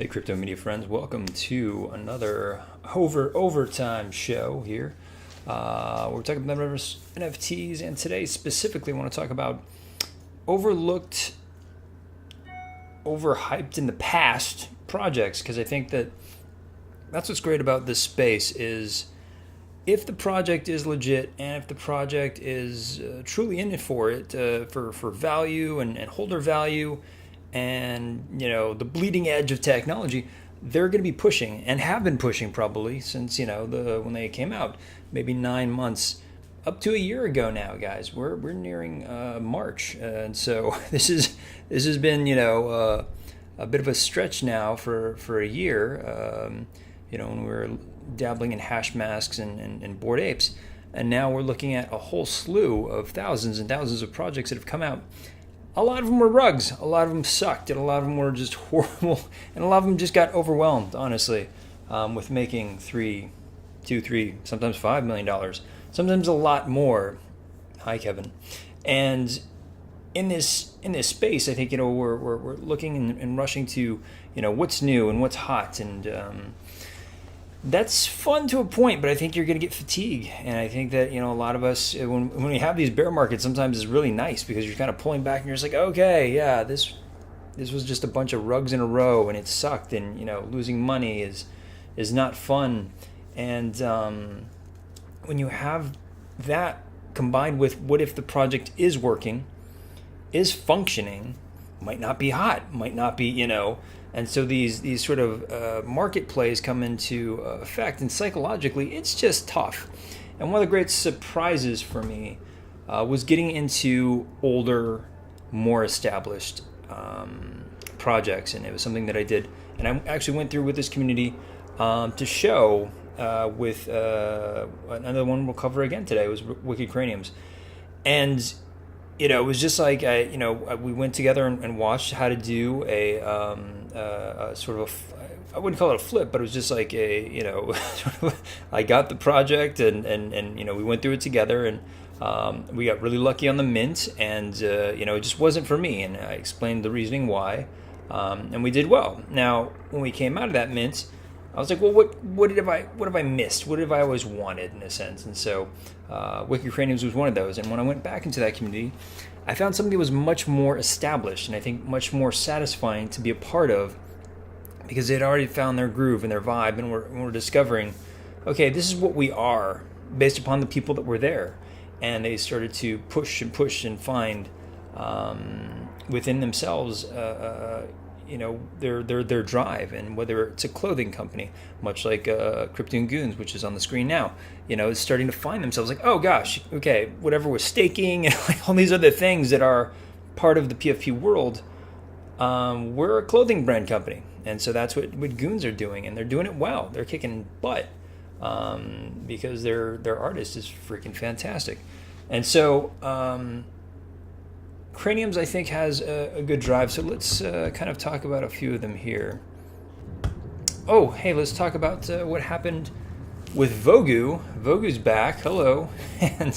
Hey, crypto media friends, welcome to another overtime show here. We're talking about NFTs, and today specifically I want to talk about overlooked, overhyped in the past projects, because I think that's what's great about this space is if the project is legit and if the project is truly in it for for value and holder value, and the bleeding edge of technology, they're going to be pushing and have been pushing probably since when they came out, maybe 9 months up to a year ago now, guys. We're nearing March, and so this has been a bit of a stretch now for a year. When we were dabbling in hash masks and Bored Apes, and now we're looking at a whole slew of thousands and thousands of projects that have come out. A lot of them were rugs, a lot of them sucked, and a lot of them were just horrible, and a lot of them just got overwhelmed, honestly, with making $2, $3, sometimes $5 million, sometimes a lot more. Hi, Kevin. And in this space, I think we're looking and rushing to what's new and what's hot, and that's fun to a point, but I think you're going to get fatigue. And I think that, a lot of us, when we have these bear markets, sometimes it's really nice because you're kind of pulling back and you're just like, okay, yeah, this was just a bunch of rugs in a row and it sucked. And, losing money is not fun. And when you have that combined with what if the project is working, is functioning, might not be hot, might not be, and so these sort of market plays come into effect, and psychologically, it's just tough. And one of the great surprises for me was getting into older, more established projects, and it was something that I did, and I actually went through with this community to show with another one we'll cover again today. It was Wicked Craniums, and it was just like we went together and watched how to do a sort of I wouldn't call it a flip, but it was just like I got the project and we went through it together, and we got really lucky on the mint, and it just wasn't for me, and I explained the reasoning why, and we did well. Now when we came out of that mint, I was like, well, what have I missed? What have I always wanted, in a sense? And so Wicked Craniums was one of those. And when I went back into that community, I found something that was much more established and I think much more satisfying to be a part of, because they'd already found their groove and their vibe, and we're discovering, okay, this is what we are based upon the people that were there. And they started to push and find within themselves their drive, and whether it's a clothing company, much like Crypto Goons, which is on the screen now, is starting to find themselves like, oh gosh, okay, whatever was staking and like all these other things that are part of the PFP world, we're a clothing brand company, and so that's what Goons are doing, and they're doing it well. They're kicking butt because their artist is freaking fantastic, and so. Craniums, I think, has a good drive, so let's kind of talk about a few of them here. Oh, hey, let's talk about what happened with Vogu. Vogu's back, hello, and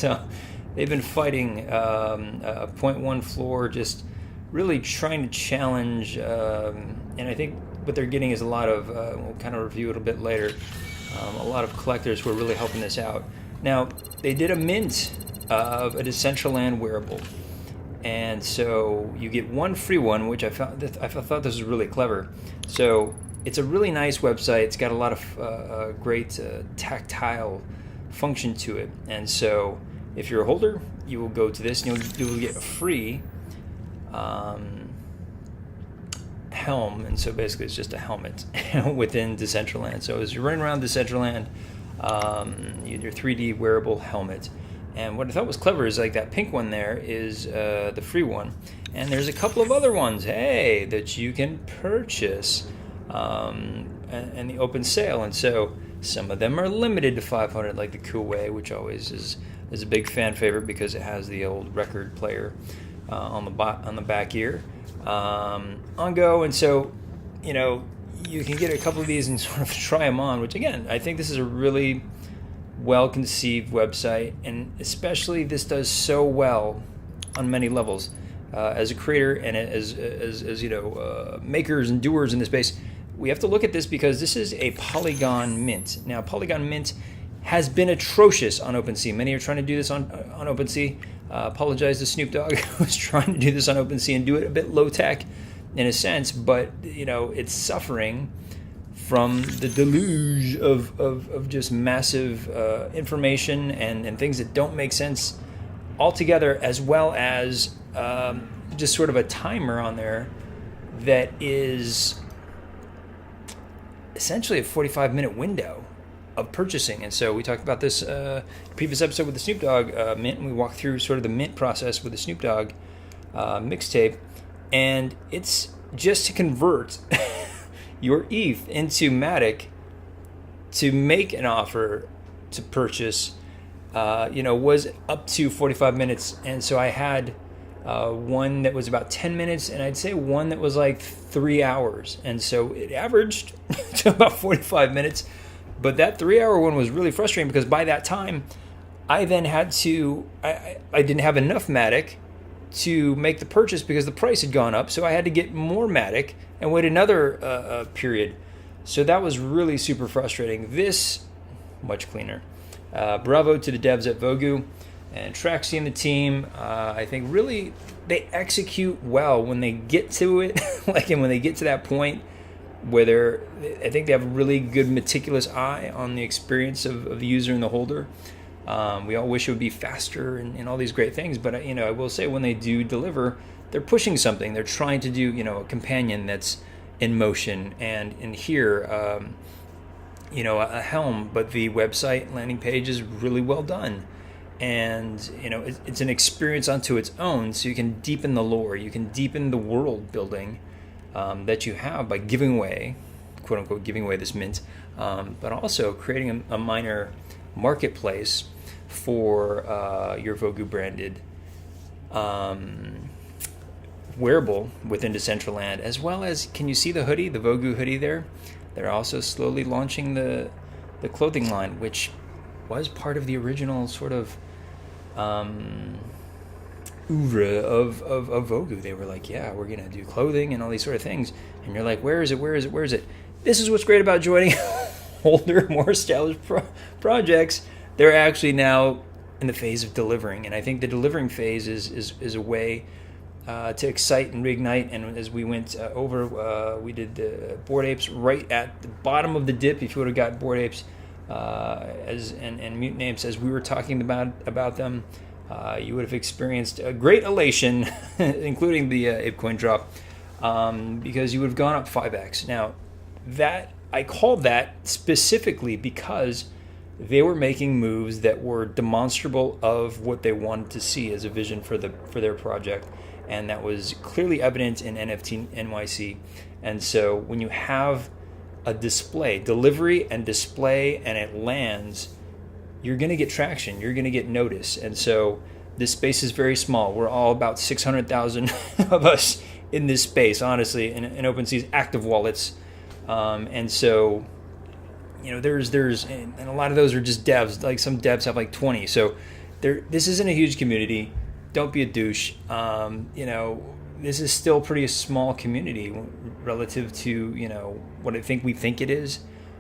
they've been fighting a 0.1 floor, just really trying to challenge, and I think what they're getting is a lot of, we'll kind of review it a bit later, a lot of collectors who are really helping this out. Now, they did a mint of a Decentraland wearable. And so you get one free one, which I thought this was really clever. So it's a really nice website. It's got a lot of great tactile function to it. And so if you're a holder, you will go to this and you'll get a free helm. And so basically it's just a helmet within Decentraland. So as you're running around Decentraland, you get your 3D wearable helmet. And what I thought was clever is like that pink one there is the free one. And there's a couple of other ones, hey, that you can purchase and the open sale. And so some of them are limited to 500, like the Kuwait, which always is a big fan favorite because it has the old record player on the back ear on Go. And so, you can get a couple of these and sort of try them on, which again, I think this is a really well-conceived website, and especially this does so well on many levels. As a creator and as makers and doers in this space, we have to look at this because this is a Polygon mint. Now, Polygon mint has been atrocious on OpenSea. Many are trying to do this on OpenSea. Apologize to Snoop Dogg, who was trying to do this on OpenSea and do it a bit low tech in a sense, but it's suffering from the deluge of just massive information and things that don't make sense altogether, as well as just sort of a timer on there that is essentially a 45-minute window of purchasing. And so we talked about this previous episode with the Snoop Dogg mint, and we walked through sort of the mint process with the Snoop Dogg mixtape, and it's just to convert your ETH into Matic to make an offer to purchase was up to 45 minutes. And so I had one that was about 10 minutes, and I'd say one that was like 3 hours. And so it averaged to about 45 minutes. But that 3-hour one was really frustrating because by that time, I then had to, I didn't have enough Matic to make the purchase because the price had gone up. So I had to get more Matic and wait another period. So that was really super frustrating. This, much cleaner. Bravo to the devs at Vogu and Traxy and the team. I think really they execute well when they get to it, and when they get to that point where I think they have a really good meticulous eye on the experience of the user and the holder. We all wish it would be faster and all these great things, but I will say when they do deliver, they're pushing something. They're trying to do a companion that's in motion, and in here a helm, but the website landing page is really well done. And it's an experience unto its own, so you can deepen the lore, you can deepen the world building that you have by giving away, quote unquote, giving away this mint, but also creating a minor marketplace for your Vogu branded wearable within Decentraland, as well as, can you see the hoodie, the Vogu hoodie there? They're also slowly launching the clothing line, which was part of the original sort of oeuvre of Vogu. They were like, yeah, we're going to do clothing and all these sort of things. And you're like, where is it? Where is it? Where is it? This is what's great about joining older, more established projects. They're actually now in the phase of delivering. And I think the delivering phase is a way to excite and reignite. And as we went over, we did the Bored Apes right at the bottom of the dip. If you would have got Bored Apes and Mutant Apes as we were talking about them, you would have experienced a great elation, including the ApeCoin drop, because you would have gone up 5x. Now, that I called that specifically because they were making moves that were demonstrable of what they wanted to see as a vision for their project, and that was clearly evident in NFT NYC. And so when you have a delivery and display, and it lands, you're going to get traction, you're going to get notice. And so this space is very small. We're all about 600,000 of us in this space, honestly, in OpenSea's active wallets. And so, there's and a lot of those are just devs. Like some devs have like 20. So this isn't a huge community. Don't be a douche. This is still pretty small community relative to, what I think we think it is,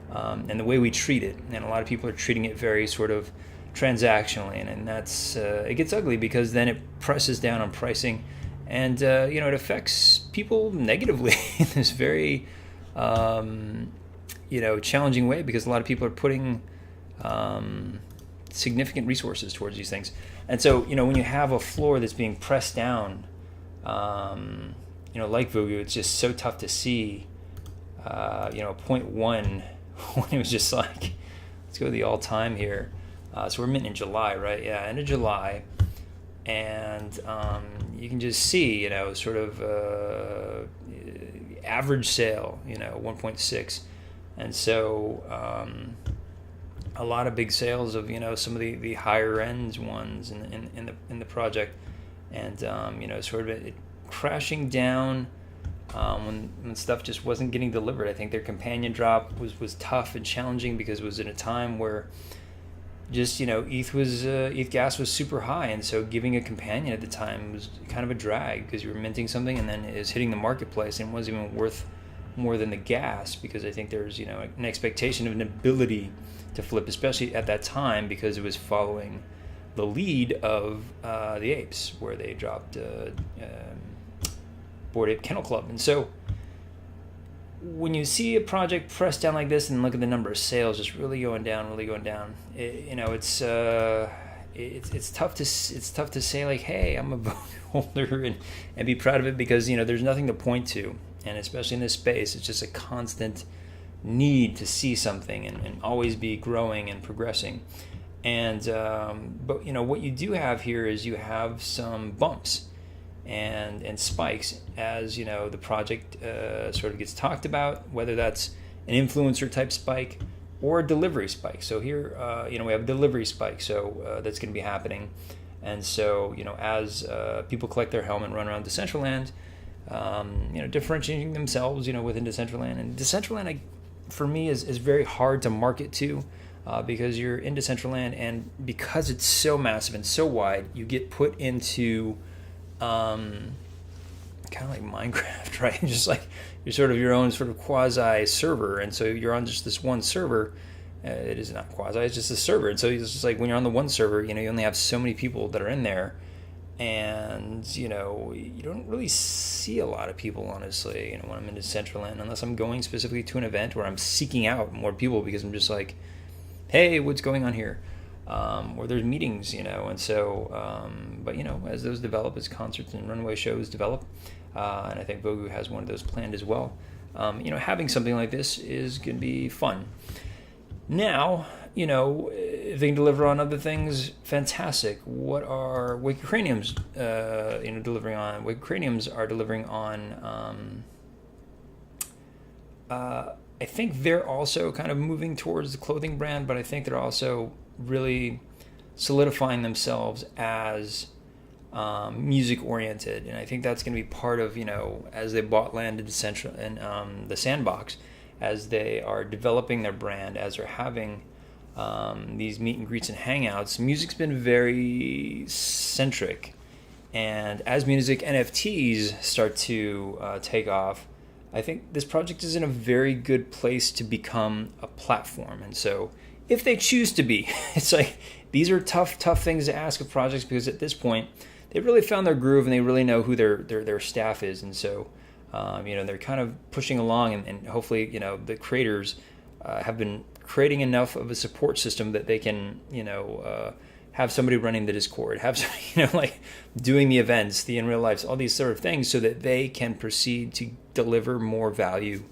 and the way we treat it. And a lot of people are treating it very sort of transactionally, and that's it gets ugly because then it presses down on pricing, and it affects people negatively in this very challenging way, because a lot of people are putting significant resources towards these things. And so when you have a floor that's being pressed down, like Vogu, it's just so tough to see 0.1 when it was just like, let's go to the all-time here. So we're minting in July, right? Yeah, end of July. And you can just see, sort of average sale, 1.6. And so a lot of big sales of, some of the higher end ones in the project. And, sort of it crashing down when stuff just wasn't getting delivered. I think their companion drop was tough and challenging because it was in a time where just, ETH gas was super high, and so giving a companion at the time was kind of a drag because you were minting something and then it was hitting the marketplace and it wasn't even worth more than the gas, because I think there's, an expectation of an ability to flip, especially at that time, because it was following the lead of the Apes, where they dropped Bored Ape Kennel Club. And so when you see a project press down like this and look at the number of sales just really going down, it's tough to say like, hey, I'm a vote holder and be proud of it, because there's nothing to point to, and especially in this space, it's just a constant need to see something and always be growing and progressing. And but what you do have here is you have some bumps and spikes as the project sort of gets talked about, whether that's an influencer type spike or a delivery spike. So here we have a delivery spike, so that's going to be happening. And so as people collect their helm and run around Decentraland, differentiating themselves within Decentraland. And Decentraland, for me, is very hard to market to, because you're in Decentraland, and because it's so massive and so wide, you get put into kind of like Minecraft, right? Just like you're sort of your own sort of quasi server, and so you're on just this one server. It is not quasi; it's just a server. And so it's just like when you're on the one server, you only have so many people that are in there, and you don't really see a lot of people, honestly. When I'm in Decentraland, unless I'm going specifically to an event where I'm seeking out more people, because I'm just like, hey, what's going on here? Or there's meetings, and so, but as those develop, as concerts and runway shows develop, and I think Vogu has one of those planned as well, having something like this is going to be fun. Now, if they can deliver on other things, fantastic. What are Wicked Craniums, delivering on? Wicked Craniums are delivering on, I think they're also kind of moving towards the clothing brand, but I think they're also really solidifying themselves as music oriented, and I think that's going to be part of as they bought land in the Sandbox, as they are developing their brand, as they're having these meet and greets and hangouts. Music's been very centric, and as music NFTs start to take off, I think this project is in a very good place to become a platform. And so if they choose to be, it's like, these are tough things to ask of projects, because at this point they've really found their groove and they really know who their staff is. And so they're kind of pushing along, and hopefully the creators have been creating enough of a support system that they can have somebody running the Discord, have somebody like doing the events, the in real life, all these sort of things, so that they can proceed to deliver more value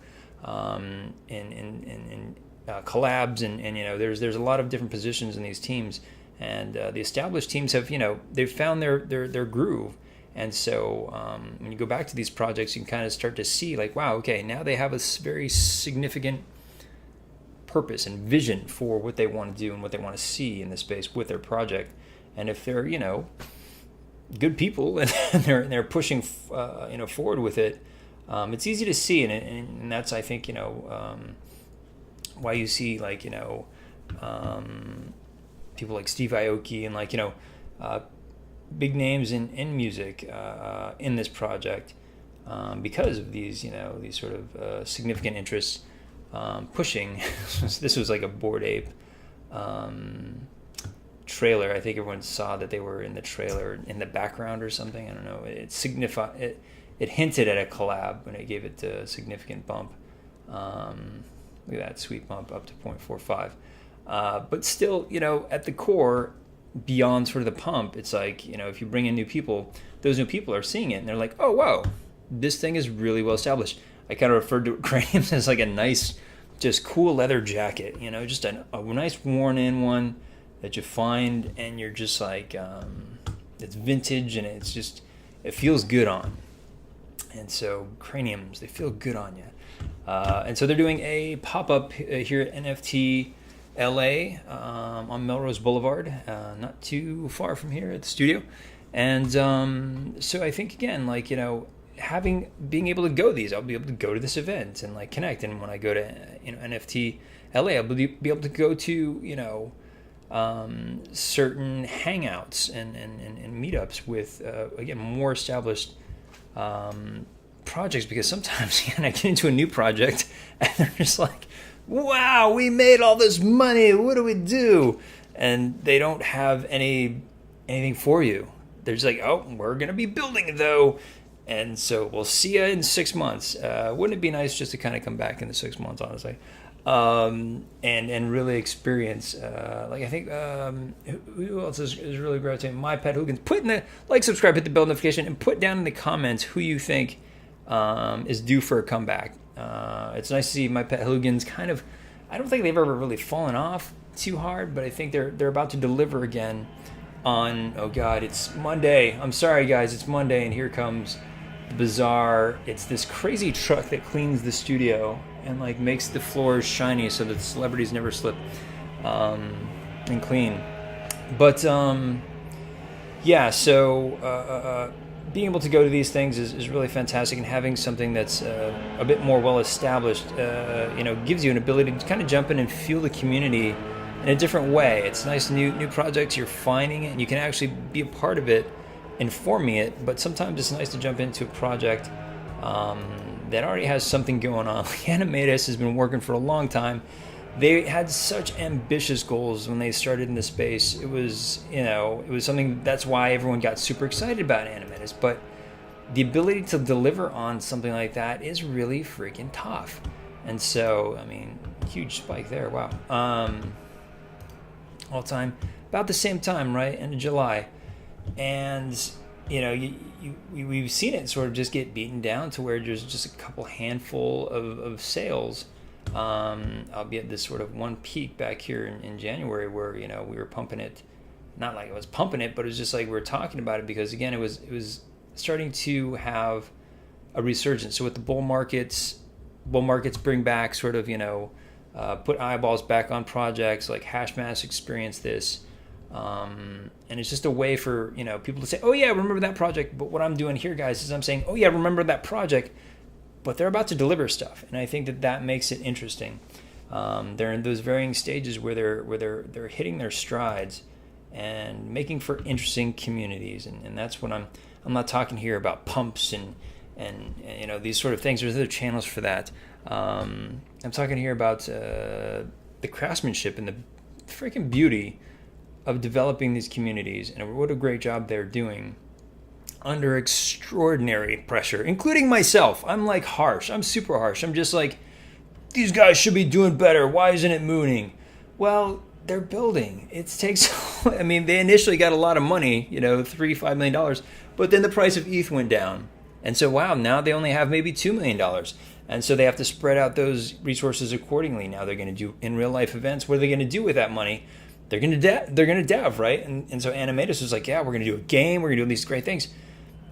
in collabs, and there's a lot of different positions in these teams, and the established teams have they've found their groove. And so when you go back to these projects, you can kind of start to see like, wow, okay, now they have a very significant purpose and vision for what they want to do and what they want to see in the space with their project. And if they're good people and they're pushing forward with it, it's easy to see, and that's, I think, why you see like people like Steve Aoki and like big names in music in this project, because of these sort of significant interests pushing. This was like a Bored Ape trailer. I think everyone saw that they were in the trailer in the background or something. I don't know. It hinted at a collab, and it gave it a significant bump. Look at that sweet bump up to 0.45. But still, at the core, beyond sort of the pump, it's like, if you bring in new people, those new people are seeing it and they're like, oh, wow, this thing is really well established. I kind of referred to Craniums as like a nice, just cool leather jacket, just a nice worn in one that you find and you're just like, it's vintage and it feels good on. And so Craniums, they feel good on you. And so they're doing a pop-up here at NFT LA on Melrose Boulevard, not too far from here at the studio. And so I think, again, like, being able to go these, I'll be able to go to this event and like connect. And when I go to NFT LA, I'll be able to go to certain hangouts and meetups with again more established projects, because sometimes I get into a new project and they're just like, wow, we made all this money, what do we do? And they don't have anything for you. They're just like, oh, we're going to be building though. And so we'll see you in 6 months. Wouldn't it be nice just to kind of come back in the 6 months, honestly, and really experience, like I think, who else is really gravitating? My Pet Hooligans. Put in the like, subscribe, hit the bell notification, and put down in the comments who you think is due for a comeback. It's nice to see My Pet Hooligans kind of, I don't think they've ever really fallen off too hard, but I think they're about to deliver again on, oh God, it's Monday. I'm sorry, guys, it's Monday, and here comes the bizarre. It's this crazy truck that cleans the studio and like makes the floors shiny so that the celebrities never slip and clean. But yeah, so being able to go to these things is really fantastic, and having something that's a bit more well established, gives you an ability to kind of jump in and feel the community in a different way. It's nice, new projects, you're finding it, and you can actually be a part of it, informing it. But sometimes it's nice to jump into a project that already has something going on. Like Animatus has been working for a long time. They had such ambitious goals when they started in the space. It was something, that's why everyone got super excited about Animatus. But the ability to deliver on something like that is really freaking tough. And so, I mean, huge spike there. Wow. All time, about the same time, right? End of July. And, we've seen it sort of just get beaten down to where there's just a couple handful of sales. Albeit this sort of one peak back here in January where, we were pumping it, not like I was pumping it, but it was just like we were talking about it because, again, it was starting to have a resurgence. So with the bull markets bring back sort of, put eyeballs back on projects like Hashmass experienced this. And it's just a way for, people to say, oh yeah, remember that project. But what I'm doing here, guys, is I'm saying, oh yeah, remember that project, but they're about to deliver stuff. And I think that makes it interesting. They're in those varying stages where they're hitting their strides and making for interesting communities. And that's what I'm not talking here about pumps and these sort of things. There's other channels for that. I'm talking here about the craftsmanship and the freaking beauty of developing these communities, and what a great job they're doing under extraordinary pressure, including myself. I'm like harsh. I'm super harsh. I'm just like, these guys should be doing better. Why isn't it mooning? Well, they're building. It takes, I mean, they initially got a lot of money, $3-5 million, but then the price of ETH went down. And so, wow, now they only have maybe $2 million. And so they have to spread out those resources accordingly. Now they're going to do in real life events. What are they going to do with that money? They're going to dev, right? And so Animatus was like, yeah, we're going to do a game. We're going to do these great things.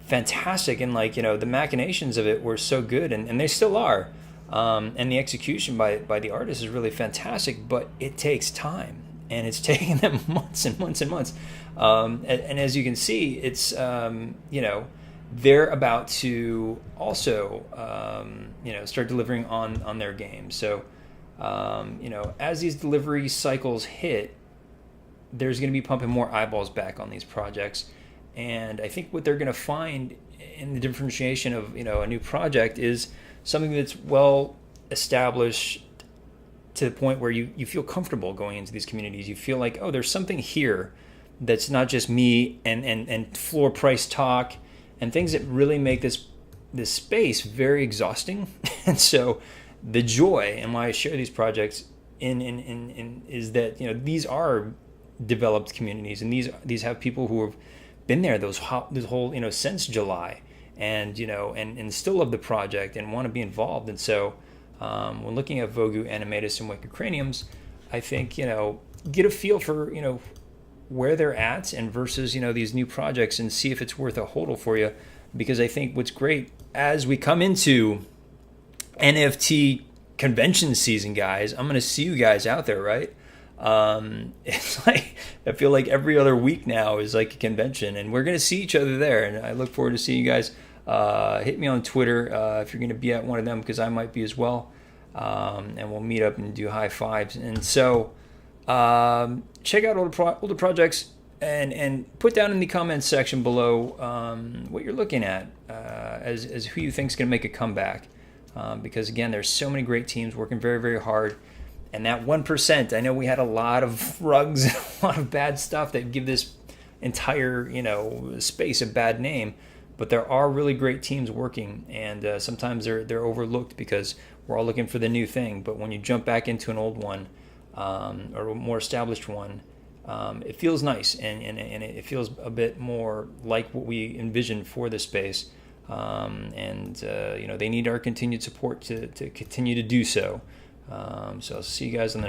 Fantastic. And the machinations of it were so good, and they still are. And the execution by the artist is really fantastic, but it takes time, and it's taking them months and months and months. And as you can see, it's, they're about to also, start delivering on their game. So, as these delivery cycles hit, there's going to be pumping more eyeballs back on these projects. And I think what they're going to find in the differentiation of, a new project is something that's well established to the point where you feel comfortable going into these communities. You feel like, oh, there's something here that's not just me and floor price talk and things that really make this space very exhausting. And so the joy and why I share these projects in is that, these are developed communities, and these have people who have been there this whole since July, and and still love the project and want to be involved. And so when looking at Vogu, Animatus, and Wicked Craniums, I think get a feel for where they're at and versus these new projects, and see if it's worth a hodl for you. Because I think what's great as we come into NFT convention season, guys, I'm going to see you guys out there, right? It's like, I feel like every other week now is like a convention, and we're going to see each other there. And I look forward to seeing you guys. Hit me on Twitter if you're going to be at one of them, because I might be as well. And we'll meet up and do high fives. And so check out older projects. and put down in the comments section below what you're looking at as who you think is going to make a comeback. Because again, there's so many great teams working very, very hard. And that 1%, I know we had a lot of rugs, a lot of bad stuff that give this entire, space a bad name. But there are really great teams working, and sometimes they're overlooked because we're all looking for the new thing. But when you jump back into an old one or a more established one, it feels nice, and it feels a bit more like what we envisioned for this space. They need our continued support to continue to do so. So I'll see you guys on the